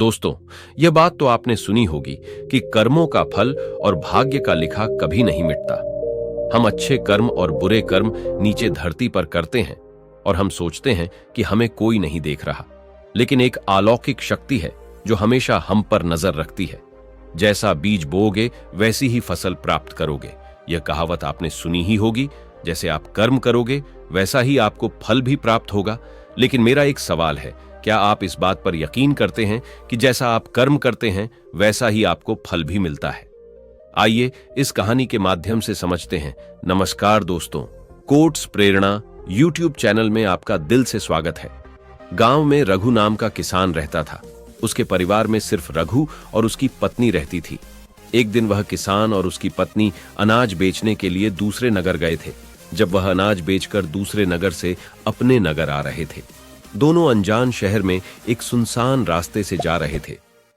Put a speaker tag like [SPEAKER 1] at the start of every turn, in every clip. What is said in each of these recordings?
[SPEAKER 1] दोस्तों, यह बात तो आपने सुनी होगी कि कर्मों का फल और भाग्य का लिखा कभी नहीं मिटता। हम अच्छे कर्म और बुरे कर्म नीचे धरती पर करते हैं और हम सोचते हैं कि हमें कोई नहीं देख रहा, लेकिन एक अलौकिक शक्ति है जो हमेशा हम पर नजर रखती है। जैसा बीज बोओगे वैसी ही फसल प्राप्त करोगे, यह कहावत आपने सुनी ही होगी। जैसे आप कर्म करोगे वैसा ही आपको फल भी प्राप्त होगा। लेकिन मेरा एक सवाल है, क्या आप इस बात पर यकीन करते हैं कि जैसा आप कर्म करते हैं वैसा ही आपको फल भी मिलता है? आइए इस कहानी के माध्यम से समझते हैं। नमस्कार दोस्तों, कोट्स प्रेरणा यूट्यूब चैनल में आपका दिल से स्वागत है। गांव में रघु नाम का किसान रहता था। उसके परिवार में सिर्फ रघु और उसकी पत्नी रहती थी। एक दिन वह किसान और उसकी पत्नी अनाज बेचने के लिए दूसरे नगर गए थे। जब वह अनाज बेचकर दूसरे नगर से अपने नगर आ रहे थे, दोनों अनजान शहर में एक सुनसान रास्ते से जा रहे थे।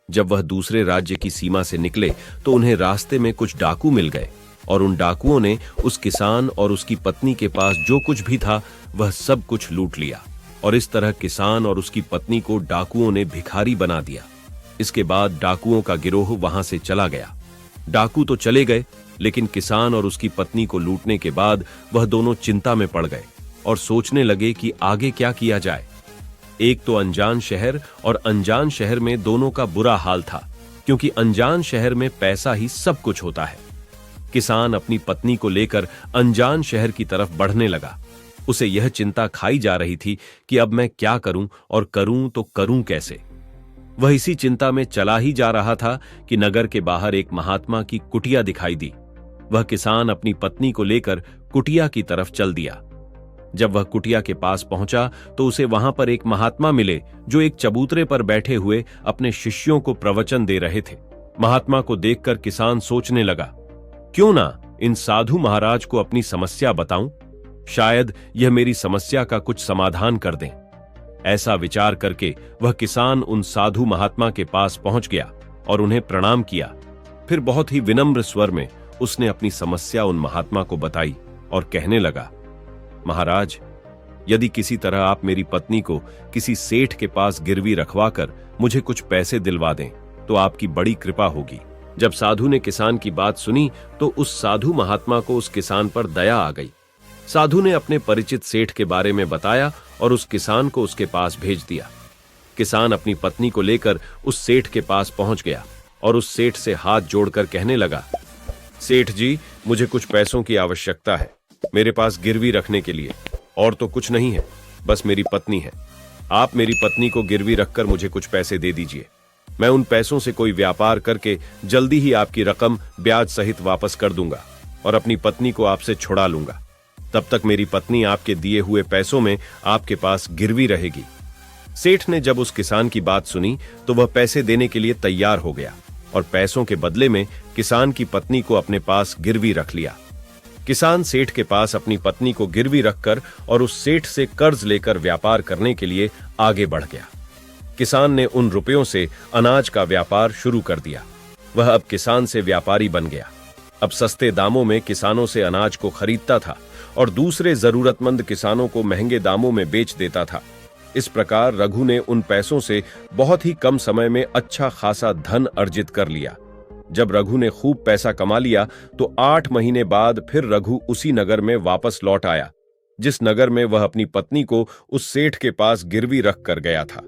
[SPEAKER 1] जब वह दूसरे राज्य की सीमा से निकले तो उन्हें रास्ते में कुछ डाकू मिल गए और उन डाकुओं ने उस किसान और उसकी पत्नी के पास जो कुछ भी था वह सब कुछ लूट लिया। और इस तरह किसान और उसकी पत्नी को डाकुओं ने भिखारी बना दिया। इसके बाद डाकुओं का गिरोह वहां से चला गया। डाकू तो चले गए, लेकिन किसान और उसकी पत्नी को लूटने के बाद वह दोनों चिंता में पड़ गए और सोचने लगे कि आगे क्या किया जाए। एक तो अनजान शहर, और अनजान शहर में दोनों का बुरा हाल था, क्योंकि अनजान शहर में पैसा ही सब कुछ होता है। किसान अपनी पत्नी को लेकर अनजान शहर की तरफ बढ़ने लगा। उसे यह चिंता खाई जा रही थी कि अब मैं क्या करूं, और करूं तो करूं कैसे। वह इसी चिंता में चला ही जा रहा था कि नगर के बाहर एक महात्मा की कुटिया दिखाई दी। वह किसान अपनी पत्नी को लेकर कुटिया की तरफ चल दिया। जब वह कुटिया के पास पहुंचा तो उसे वहां पर एक महात्मा मिले जो एक चबूतरे पर बैठे हुए अपने शिष्यों को प्रवचन दे रहे थे। महात्मा को देखकर किसान सोचने लगा, क्यों ना इन साधु महाराज को अपनी समस्या बताऊं, शायद यह मेरी समस्या का कुछ समाधान कर दें। ऐसा विचार करके वह किसान उन साधु महात्मा के पास पहुंच गया और उन्हें प्रणाम किया। फिर बहुत ही विनम्र स्वर में उसने अपनी समस्या उन महात्मा को बताई और कहने लगा, महाराज, यदि किसी तरह आप मेरी पत्नी को किसी सेठ के पास गिरवी रखवाकर मुझे कुछ पैसे दिलवा दें तो आपकी बड़ी कृपा होगी। जब साधु ने किसान की बात सुनी तो उस साधु महात्मा को उस किसान पर दया आ गई। साधु ने अपने परिचित सेठ के बारे में बताया और उस किसान को उसके पास भेज दिया। किसान अपनी पत्नी को लेकर उस सेठ के पास पहुंच गया और उस सेठ से हाथ जोड़कर कहने लगा, सेठ जी, मुझे कुछ पैसों की आवश्यकता है। मेरे पास गिरवी रखने के लिए और तो कुछ नहीं है, बस मेरी पत्नी है। आप मेरी पत्नी को गिरवी रखकर मुझे कुछ पैसे दे दीजिए। मैं उन पैसों से कोई व्यापार करके जल्दी ही आपकी रकम ब्याज सहित वापस कर दूंगा और अपनी पत्नी को आपसे छुड़ा लूंगा। तब तक मेरी पत्नी आपके दिए हुए पैसों में आपके पास गिरवी रहेगी। सेठ ने जब उस किसान की बात सुनी तो वह पैसे देने के लिए तैयार हो गया और पैसों के बदले में किसान की पत्नी को अपने पास गिरवी रख लिया। किसान सेठ के पास अपनी पत्नी को गिरवी रखकर और उस सेठ से कर्ज लेकर व्यापार करने के लिए आगे बढ़ गया। किसान ने उन रुपयों से अनाज का व्यापार शुरू कर दिया। वह अब किसान से व्यापारी बन गया। अब सस्ते दामों में किसानों से अनाज को खरीदता था और दूसरे जरूरतमंद किसानों को महंगे दामों में बेच देता था। इस प्रकार रघु ने उन पैसों से बहुत ही कम समय में अच्छा खासा धन अर्जित कर लिया। जब रघु ने खूब पैसा कमा लिया तो 8 महीने बाद फिर रघु उसी नगर में वापस लौट आया, जिस नगर में वह अपनी पत्नी को उस सेठ के पास गिरवी रख कर गया था।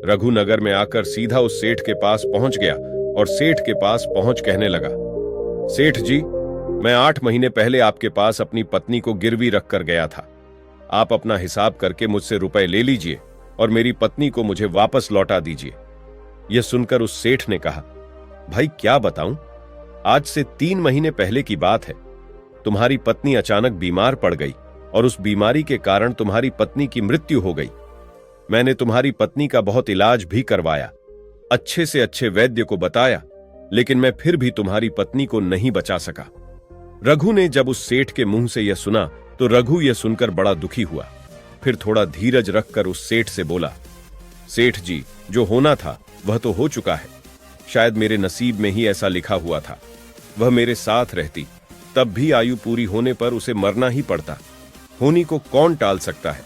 [SPEAKER 1] रघु नगर में आकर सीधा उस सेठ के पास पहुंच गया और सेठ के पास पहुंच कहने लगा, सेठ जी, मैं 8 महीने पहले आपके पास अपनी पत्नी को गिरवी रख कर गया था। आप अपना हिसाब करके मुझसे रुपए ले लीजिए और मेरी पत्नी को मुझे वापस लौटा दीजिए। यह सुनकर उस सेठ ने कहा, भाई क्या बताऊं, आज से 3 महीने पहले की बात है। तुम्हारी पत्नी अचानक बीमार पड़ गई और उस बीमारी के कारण तुम्हारी पत्नी की मृत्यु हो गई। मैंने तुम्हारी पत्नी का बहुत इलाज भी करवाया, अच्छे से अच्छे वैद्य को बताया, लेकिन मैं फिर भी तुम्हारी पत्नी को नहीं बचा सका। रघु ने जब उस सेठ के मुंह से यह सुना तो रघु यह सुनकर बड़ा दुखी हुआ। फिर थोड़ा धीरज रखकर उस सेठ से बोला, सेठ जी, जो होना था वह तो हो चुका है। शायद मेरे नसीब में ही ऐसा लिखा हुआ था। वह मेरे साथ रहती, तब भी आयु पूरी होने पर उसे मरना ही पड़ता। होनी को कौन टाल सकता है।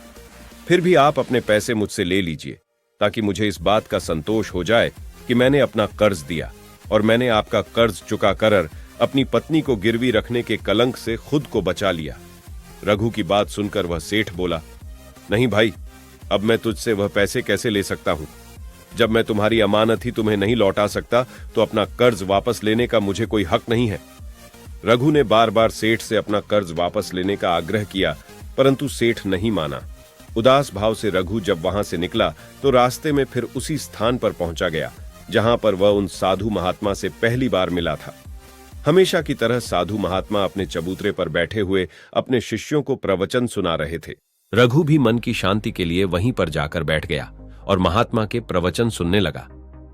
[SPEAKER 1] फिर भी आप अपने पैसे मुझसे ले लीजिए ताकि मुझे इस बात का संतोष हो जाए कि मैंने अपना कर्ज दिया और मैंने आपका कर्ज चुका कर अपनी पत्नी को गिरवी रखने के कलंक से खुद को बचा लिया। रघु की बात सुनकर वह सेठ बोला, नहीं भाई, अब मैं तुझसे वह पैसे कैसे ले सकता हूं? जब मैं तुम्हारी अमानत ही तुम्हें नहीं लौटा सकता तो अपना कर्ज वापस लेने का मुझे कोई हक नहीं है। रघु ने बार बार सेठ से अपना कर्ज वापस लेने का आग्रह किया, परंतु सेठ नहीं माना। उदास भाव से रघु जब वहां से निकला तो रास्ते में फिर उसी स्थान पर पहुंचा गया जहां पर वह उन साधु महात्मा से पहली बार मिला था। हमेशा की तरह साधु महात्मा अपने चबूतरे पर बैठे हुए अपने शिष्यों को प्रवचन सुना रहे थे। रघु भी मन की शांति के लिए वहीं पर जाकर बैठ गया और महात्मा के प्रवचन सुनने लगा।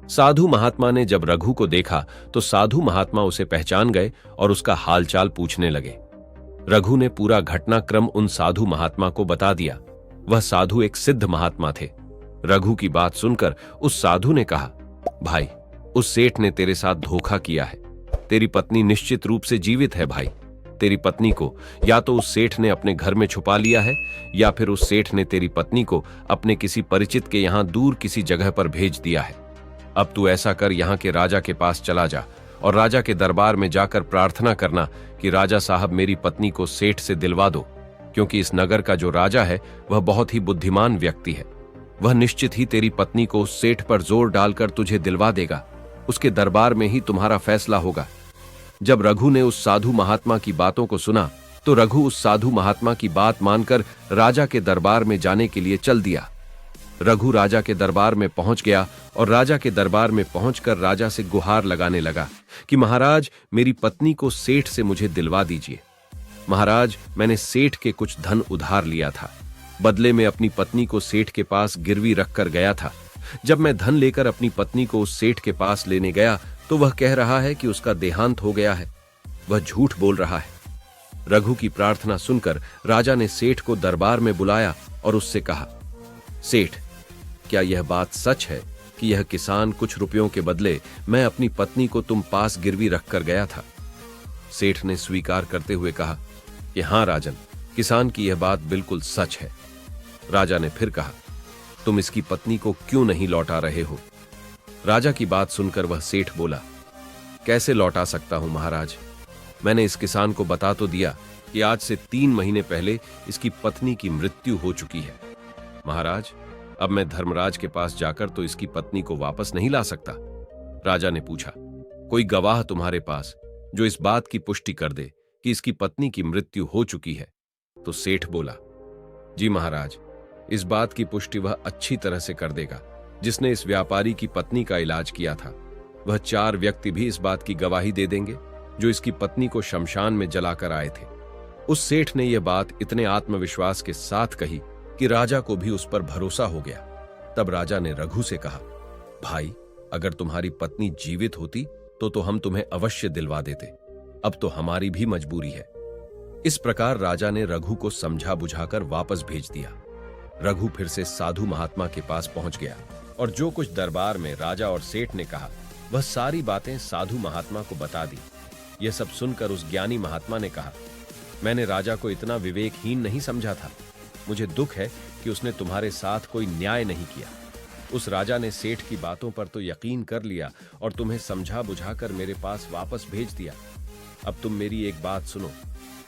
[SPEAKER 1] साधु महात्मा ने जब रघु को देखा तो साधु महात्मा उसे पहचान गए और उसका हालचाल पूछने लगे। रघु ने पूरा घटनाक्रम उन साधु महात्मा को बता दिया। वह साधु एक सिद्ध महात्मा थे। रघु की बात सुनकर उस साधु ने कहा, भाई, उस सेठ ने तेरे साथ धोखा किया है। तेरी पत्नी निश्चित रूप से जीवित है भाई। तेरी पत्नी को या तो उस सेठ ने अपने घर में छुपा लिया है या फिर उस सेठ ने तेरी पत्नी को अपने किसी परिचित के यहां दूर किसी जगह पर भेज दिया है। अब तू ऐसा कर, यहां के राजा के पास चला जा और राजा के दरबार में जाकर प्रार्थना करना कि राजा साहब मेरी पत्नी को सेठ से दिलवा दो, क्योंकि इस नगर का जो राजा है वह बहुत ही बुद्धिमान व्यक्ति है। वह निश्चित ही तेरी पत्नी को उस सेठ पर जोर डालकर तुझे दिलवा देगा। उसके दरबार में ही तुम्हारा फैसला होगा। जब रघु ने उस साधु महात्मा की बातों को सुना तो रघु उस साधु महात्मा की बात मानकर राजा के दरबार में जाने के लिए चल दिया। रघु राजा के दरबार में पहुंच गया और राजा के दरबार में पहुंचकर राजा से गुहार लगाने लगा कि महाराज, मेरी पत्नी को सेठ से मुझे दिलवा दीजिए। महाराज, मैंने सेठ के कुछ धन उधार लिया था। बदले में अपनी पत्नी को सेठ के पास गिरवी रखकर गया था। जब मैं धन लेकर अपनी पत्नी को उस सेठ के पास लेने गया तो वह कह रहा है कि उसका देहांत हो गया है। वह झूठ बोल रहा है। रघु की प्रार्थना सुनकर राजा ने सेठ को दरबार में बुलाया और उससे कहा, सेठ, क्या यह बात सच है कि यह किसान कुछ रुपयों के बदले मैं अपनी पत्नी को तुम पास गिरवी रखकर गया था? सेठ ने स्वीकार करते हुए कहा कि हां राजन, किसान की यह बात बिल्कुल सच है। राजा ने फिर कहा, तुम इसकी पत्नी को क्यों नहीं लौटा रहे हो? राजा की बात सुनकर वह सेठ बोला, कैसे लौटा सकता हूं महाराज? मैंने इस किसान को बता तो दिया कि आज से 3 महीने पहले इसकी पत्नी की मृत्यु हो चुकी है। महाराज, अब मैं धर्मराज के पास जाकर तो इसकी पत्नी को वापस नहीं ला सकता। राजा ने पूछा, कोई गवाह तुम्हारे पास जो इस बात की पुष्टि कर दे कि इसकी पत्नी की मृत्यु हो चुकी है? तो सेठ बोला, जी महाराज, इस बात की पुष्टि वह अच्छी तरह से कर देगा जिसने इस व्यापारी की पत्नी का इलाज किया था। वह 4 व्यक्ति भी इस बात की गवाही दे देंगे जो इसकी पत्नी को शमशान में जलाकर आए थे। उस सेठ ने यह बात इतने आत्मविश्वास के साथ कही कि राजा को भी उस पर भरोसा हो गया। तब राजा ने रघु से कहा, भाई, अगर तुम्हारी पत्नी जीवित होती तो हम तुम्हें अवश्य दिलवा देते। अब तो हमारी भी मजबूरी है। इस प्रकार राजा ने रघु को समझा बुझाकर वापस भेज दिया। रघु फिर से साधु महात्मा के पास पहुंच गया और जो कुछ दरबार में राजा और सेठ ने कहा वह सारी बातें साधु महात्मा को बता दी। यह सब सुनकर उस ज्ञानी महात्मा ने कहा, मैंने राजा को इतना विवेकहीन नहीं समझा था। मुझे दुख है कि उसने तुम्हारे साथ कोई न्याय नहीं किया। उस राजा ने सेठ की बातों पर तो यकीन कर लिया और तुम्हें समझा बुझाकर मेरे पास वापस भेज दिया। अब तुम मेरी एक बात सुनो।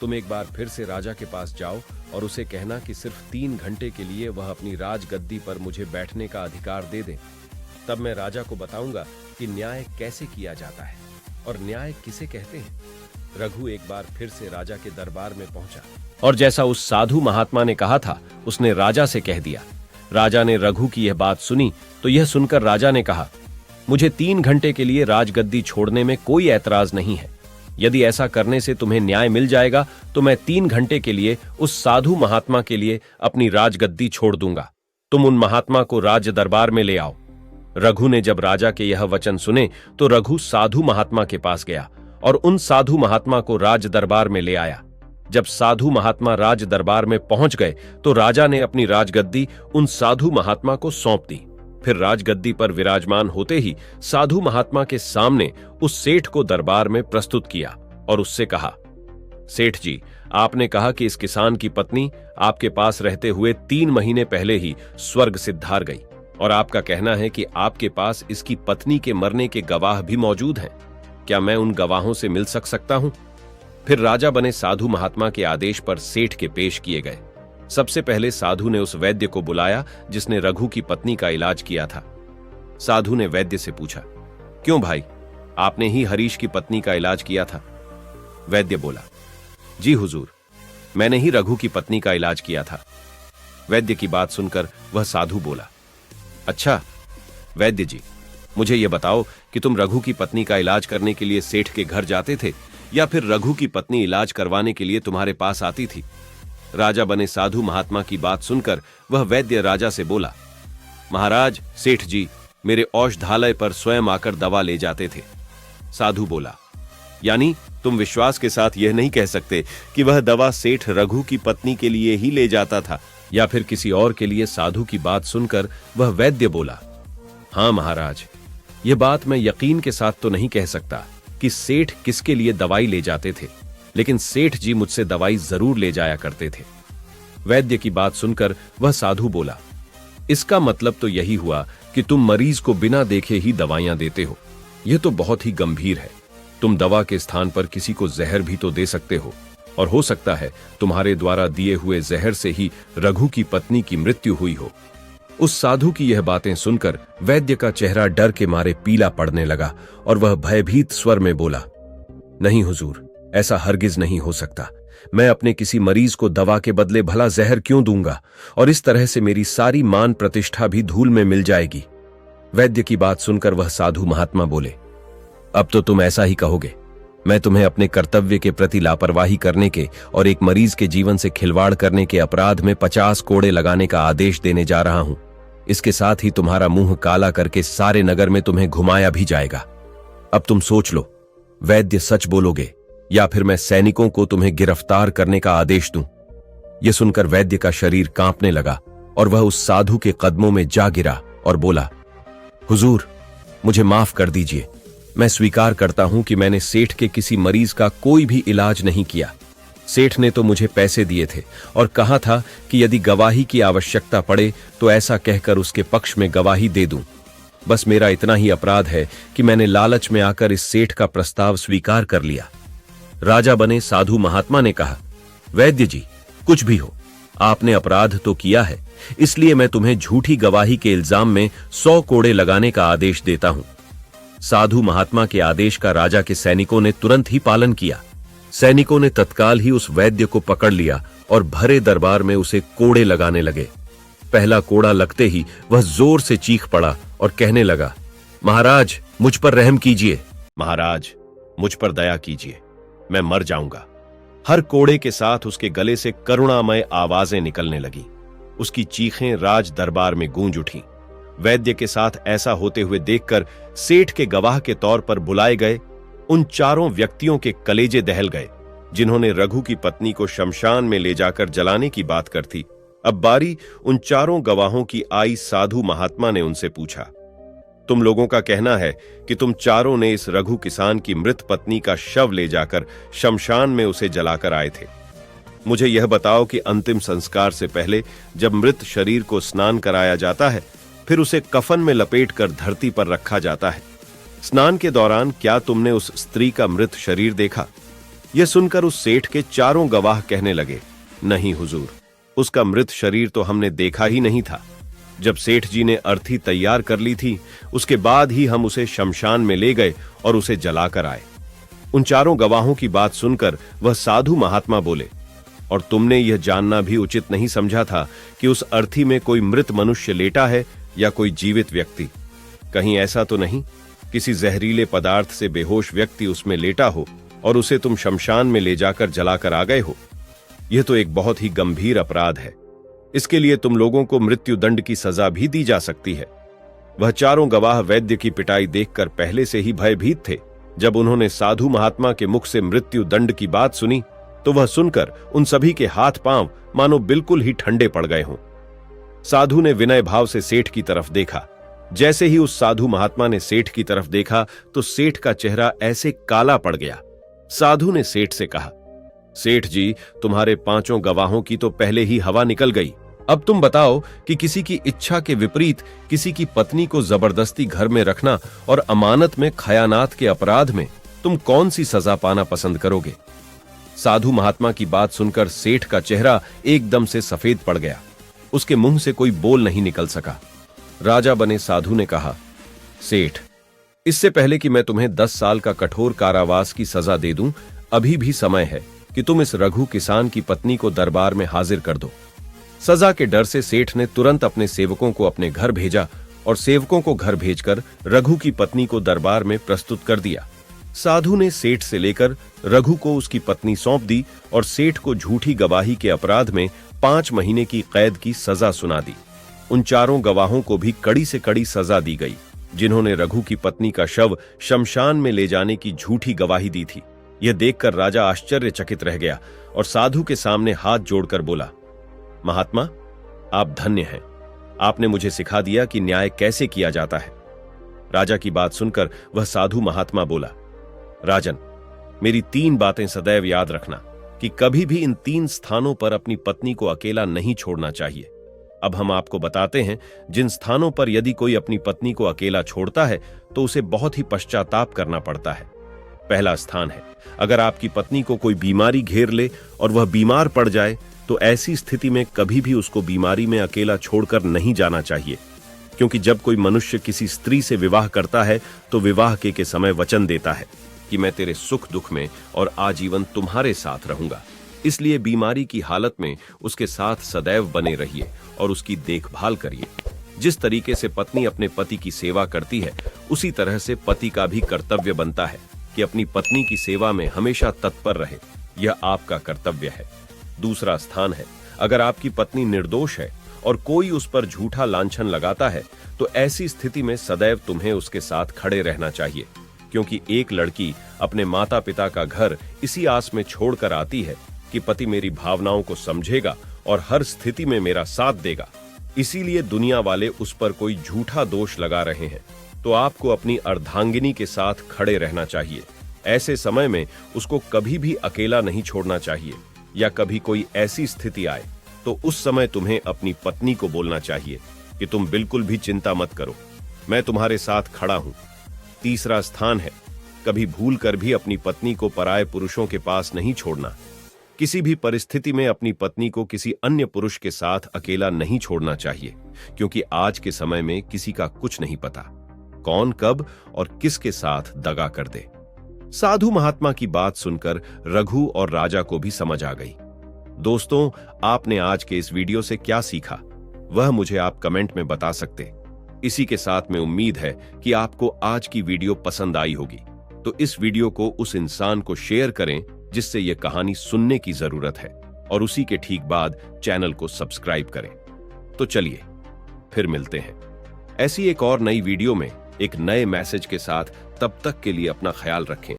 [SPEAKER 1] तुम एक बार फिर से राजा के पास जाओ और उसे कहना कि सिर्फ 3 घंटे के लिए वह अपनी राजगद्दी पर मुझे बैठने का अधिकार दे दे। तब मैं राजा को बताऊंगा कि न्याय कैसे किया जाता है और न्याय किसे कहते हैं। रघु एक बार फिर से राजा के दरबार में पहुंचा और जैसा उस साधु महात्मा ने कहा था उसने राजा से कह दिया। राजा ने रघु की यह बात सुनी तो यह सुनकर राजा ने कहा, मुझे 3 घंटे के लिए राजगद्दी छोड़ने में कोई ऐतराज नहीं है। यदि ऐसा करने से तुम्हें न्याय मिल जाएगा तो मैं 3 घंटे के लिए उस साधु महात्मा के लिए अपनी राजगद्दी छोड़ दूंगा। तुम उन महात्मा को राज दरबार में ले आओ। रघु ने जब राजा के यह वचन सुने तो रघु साधु महात्मा के पास गया और उन साधु महात्मा को राज दरबार में ले आया। जब साधु महात्मा राज दरबार में पहुंच गए तो राजा ने अपनी राजगद्दी उन साधु महात्मा को सौंप दी। फिर राजगद्दी पर विराजमान होते ही साधु महात्मा के सामने उस सेठ को दरबार में प्रस्तुत किया और उससे कहा, सेठ जी, आपने कहा कि इस किसान की पत्नी आपके पास रहते हुए 3 महीने पहले ही स्वर्ग सिद्धार गई और आपका कहना है कि आपके पास इसकी पत्नी के मरने के गवाह भी मौजूद हैं। क्या मैं उन गवाहों से मिल सकता हूं? फिर राजा बने साधु महात्मा के आदेश पर सेठ के पेश किए गए। सबसे पहले साधु ने उस वैद्य को बुलाया जिसने रघु की पत्नी का इलाज किया था। साधु ने वैद्य से पूछा, क्यों भाई, आपने ही हरीश की पत्नी का इलाज किया था? वैद्य बोला, जी हुजूर, मैंने ही रघु की पत्नी का इलाज किया था। वैद्य की बात सुनकर वह साधु बोला, अच्छा वैद्य जी, मुझे यह बताओ कि तुम रघु की पत्नी का इलाज करने के लिए सेठ के घर जाते थे या फिर रघु की पत्नी इलाज करवाने के लिए तुम्हारे पास आती थी? राजा बने साधु महात्मा की बात सुनकर वह वैद्य राजा से बोला, महाराज, सेठ जी मेरे औषधालय पर स्वयं आकर दवा ले जाते थे। साधु बोला, यानी तुम विश्वास के साथ यह नहीं कह सकते कि वह दवा सेठ रघु की पत्नी के लिए ही ले जाता था या फिर किसी और के लिए? साधु की बात सुनकर वह वैद्य बोला, हां महाराज, यह बात मैं यकीन के साथ तो नहीं कह सकता कि सेठ किसके लिए दवाई ले जाते थे, लेकिन सेठ जी मुझसे दवाई जरूर ले जाया करते थे। वैद्य की बात सुनकर वह साधु बोला, इसका मतलब तो यही हुआ कि तुम मरीज को बिना देखे ही दवाइयां देते हो। यह तो बहुत ही गंभीर है। तुम दवा के स्थान पर किसी को जहर भी तो दे सकते हो, और हो सकता है तुम्हारे द्वारा दिए हुए जहर से ही रघु की पत्नी की मृत्यु हुई हो। उस साधु की यह बातें सुनकर वैद्य का चेहरा डर के मारे पीला पड़ने लगा और वह भयभीत स्वर में बोला, नहीं हुजूर, ऐसा हरगिज नहीं हो सकता। मैं अपने किसी मरीज को दवा के बदले भला जहर क्यों दूंगा, और इस तरह से मेरी सारी मान प्रतिष्ठा भी धूल में मिल जाएगी। वैद्य की बात सुनकर वह साधु महात्मा बोले, अब तो तुम ऐसा ही कहोगे। मैं तुम्हें अपने कर्तव्य के प्रति लापरवाही करने के और एक मरीज के जीवन से खिलवाड़ करने के अपराध में 50 कोड़े लगाने का आदेश देने जा रहा हूं। इसके साथ ही तुम्हारा मुंह काला करके सारे नगर में तुम्हें घुमाया भी जाएगा। अब तुम सोच लो, वैद्य सच बोलोगे या फिर मैं सैनिकों को तुम्हें गिरफ्तार करने का आदेश दूं? यह सुनकर वैद्य का शरीर कांपने लगा और वह उस साधु के कदमों में जा गिरा और बोला, हुजूर, मुझे माफ कर दीजिए। मैं स्वीकार करता हूं कि मैंने सेठ के किसी मरीज का कोई भी इलाज नहीं किया। सेठ ने तो मुझे पैसे दिए थे और कहा था कि यदि गवाही की आवश्यकता पड़े तो ऐसा कहकर उसके पक्ष में गवाही दे दूं। बस मेरा इतना ही अपराध है कि मैंने लालच में आकर इस सेठ का प्रस्ताव स्वीकार कर लिया। राजा बने साधु महात्मा ने कहा, वैद्य जी, कुछ भी हो, आपने अपराध तो किया है, इसलिए मैं तुम्हें झूठी गवाही के इल्जाम में 100 कोड़े लगाने का आदेश देता हूं। साधु महात्मा के आदेश का राजा के सैनिकों ने तुरंत ही पालन किया। सैनिकों ने तत्काल ही उस वैद्य को पकड़ लिया और भरे दरबार में उसे कोड़े लगाने लगे। पहला कोड़ा लगते ही वह जोर से चीख पड़ा और कहने लगा, महाराज, मुझ पर रहम कीजिए। महाराज, मुझ पर दया कीजिए, मैं मर जाऊंगा। हर कोड़े के साथ उसके गले से करुणामय आवाजें निकलने लगी। उसकी चीखें राज दरबार में गूंज उठीं। वैद्य के साथ ऐसा होते हुए देखकर सेठ के गवाह के तौर पर बुलाए गए उन चारों व्यक्तियों के कलेजे दहल गए जिन्होंने रघु की पत्नी को शमशान में ले जाकर जलाने की बात कर थी। अब बारी उन चारों गवाहों की आई। साधु महात्मा ने उनसे पूछा, तुम लोगों का कहना है कि तुम चारों ने इस रघु किसान की मृत पत्नी का शव ले जाकर शमशान में उसे जलाकर आए थे। मुझे यह बताओ कि अंतिम संस्कार से पहले जब मृत शरीर को स्नान कराया जाता है, फिर उसे कफन में लपेटकर धरती पर रखा जाता है। स्नान के दौरान क्या तुमने उस स्त्री का मृत शरीर देखा? यह सुनकर उस सेठ के चारों गवाह कहने लगे, नहीं हुजूर, उसका मृत शरीर तो हमने देखा ही नहीं था। जब सेठ जी ने अर्थी तैयार कर ली थी, उसके बाद ही हम उसे शमशान में ले गए और उसे जलाकर आए। उन चारों गवाहों की बात सुनकर वह साधु महात्मा बोले, और तुमने यह जानना भी उचित नहीं समझा था कि उस अर्थी में कोई मृत मनुष्य लेटा है या कोई जीवित व्यक्ति? कहीं ऐसा तो नहीं किसी जहरीले पदार्थ से बेहोश व्यक्ति उसमें लेटा हो और उसे तुम शमशान में ले जाकर जलाकर आ गए हो? यह तो एक बहुत ही गंभीर अपराध है। इसके लिए तुम लोगों को मृत्यु दंड की सजा भी दी जा सकती है। वह चारों गवाह वैद्य की पिटाई देखकर पहले से ही भयभीत थे। जब उन्होंने साधु महात्मा के मुख से मृत्यु दंड की बात सुनी तो वह सुनकर उन सभी के हाथ पांव मानो बिल्कुल ही ठंडे पड़ गए हों। साधु ने विनय भाव से सेठ की तरफ देखा। जैसे ही उस साधु महात्मा ने सेठ की तरफ देखा तो सेठ का चेहरा ऐसे काला पड़ गया। साधु ने सेठ से कहा, सेठ जी, तुम्हारे 5 गवाहों की तो पहले ही हवा निकल गई। अब तुम बताओ कि किसी की इच्छा के विपरीत किसी की पत्नी को जबरदस्ती घर में रखना और अमानत में खयानात के अपराध में तुम कौन सी सजा पाना पसंद करोगे? साधु महात्मा की बात सुनकर सेठ का चेहरा एकदम से सफेद पड़ गया। उसके मुंह से कोई बोल नहीं निकल सका। राजा बने साधु ने कहा, सेठ, इससे पहले कि मैं तुम्हें 10 साल का कठोर कारावास की सजा दे दूं, अभी भी समय है कि तुम इस रघु किसान की पत्नी को दरबार में हाजिर कर दो। सजा के डर से सेठ ने तुरंत अपने सेवकों को अपने घर भेजा और सेवकों को घर भेजकर रघु की पत्नी को दरबार में प्रस्तुत कर दिया। साधु ने सेठ से लेकर रघु को उसकी पत्नी सौंप दी और सेठ को झूठी गवाही के अपराध में 5 महीने की कैद की सजा सुना दी। उन चारों गवाहों को भी कड़ी से कड़ी सजा दी गई, जिन्होंने रघु की पत्नी का शव शमशान में ले जाने की झूठी गवाही दी थी। यह देखकर राजा आश्चर्यचकित रह गया और साधु के सामने हाथ जोड़कर बोला, महात्मा, आप धन्य हैं। आपने मुझे सिखा दिया कि न्याय कैसे किया जाता है। राजा की बात सुनकर वह साधु महात्मा बोला, राजन, मेरी 3 बातें सदैव याद रखना कि कभी भी इन 3 स्थानों पर अपनी पत्नी को अकेला नहीं छोड़ना चाहिए। अब हम आपको बताते हैं जिन स्थानों पर यदि कोई अपनी पत्नी को अकेला छोड़ता है तो उसे बहुत ही पश्चाताप करना पड़ता है। पहला स्थान है, अगर आपकी पत्नी को कोई बीमारी घेर ले और वह बीमार पड़ जाए तो ऐसी स्थिति में कभी भी उसको बीमारी में अकेला छोड़कर नहीं जाना चाहिए, क्योंकि जब कोई मनुष्य किसी स्त्री से विवाह करता है तो विवाह के समय वचन देता है कि मैं तेरे सुख दुख में और आजीवन तुम्हारे साथ रहूंगा। इसलिए बीमारी की हालत में उसके साथ सदैव बने रहिए और उसकी देखभाल करिए। जिस तरीके से पत्नी अपने पति की सेवा करती है, उसी तरह से पति का भी कर्तव्य बनता है कि अपनी पत्नी की सेवा में हमेशा तत्पर रहे। यह आपका कर्तव्य है। दूसरा स्थान है, अगर आपकी पत्नी निर्दोष है और कोई उस पर झूठा लांछन लगाता है तो ऐसी स्थिति में सदैव तुम्हें उसके साथ खड़े रहना चाहिए, क्योंकि एक लड़की अपने माता पिता का घर इसी आस में छोड़कर आती है कि पति मेरी भावनाओं को समझेगा और हर स्थिति में मेरा साथ देगा। इसीलिए दुनिया वाले उस पर कोई झूठा दोष लगा रहे हैं, तो आपको अपनी अर्धांगिनी के साथ खड़े रहना चाहिए। ऐसे समय में उसको कभी भी अकेला नहीं छोड़ना चाहिए, या कभी कोई ऐसी स्थिति आए तो उस समय तुम्हें अपनी पत्नी को बोलना चाहिए कि तुम बिल्कुल भी चिंता मत करो, मैं तुम्हारे साथ खड़ा हूं। तीसरा स्थान है, कभी भूल कर भी अपनी पत्नी को पराये पुरुषों के पास नहीं छोड़ना। किसी भी परिस्थिति में अपनी पत्नी को किसी अन्य पुरुष के साथ अकेला नहीं छोड़ना चाहिए, क्योंकि आज के समय में किसी का कुछ नहीं पता, कौन कब और किसके साथ दगा कर दे। साधु महात्मा की बात सुनकर रघु और राजा को भी समझ आ गई। दोस्तों, आपने आज के इस वीडियो से क्या सीखा, वह मुझे आप कमेंट में बता सकते। इसी के साथ में उम्मीद है कि आपको आज की वीडियो पसंद आई होगी, तो इस वीडियो को उस इंसान को शेयर करें जिससे यह कहानी सुनने की जरूरत है, और उसी के ठीक बाद चैनल को सब्सक्राइब करें। तो चलिए फिर मिलते हैं ऐसी एक और नई वीडियो में एक नए मैसेज के साथ। तब तक के लिए अपना ख्याल रखें।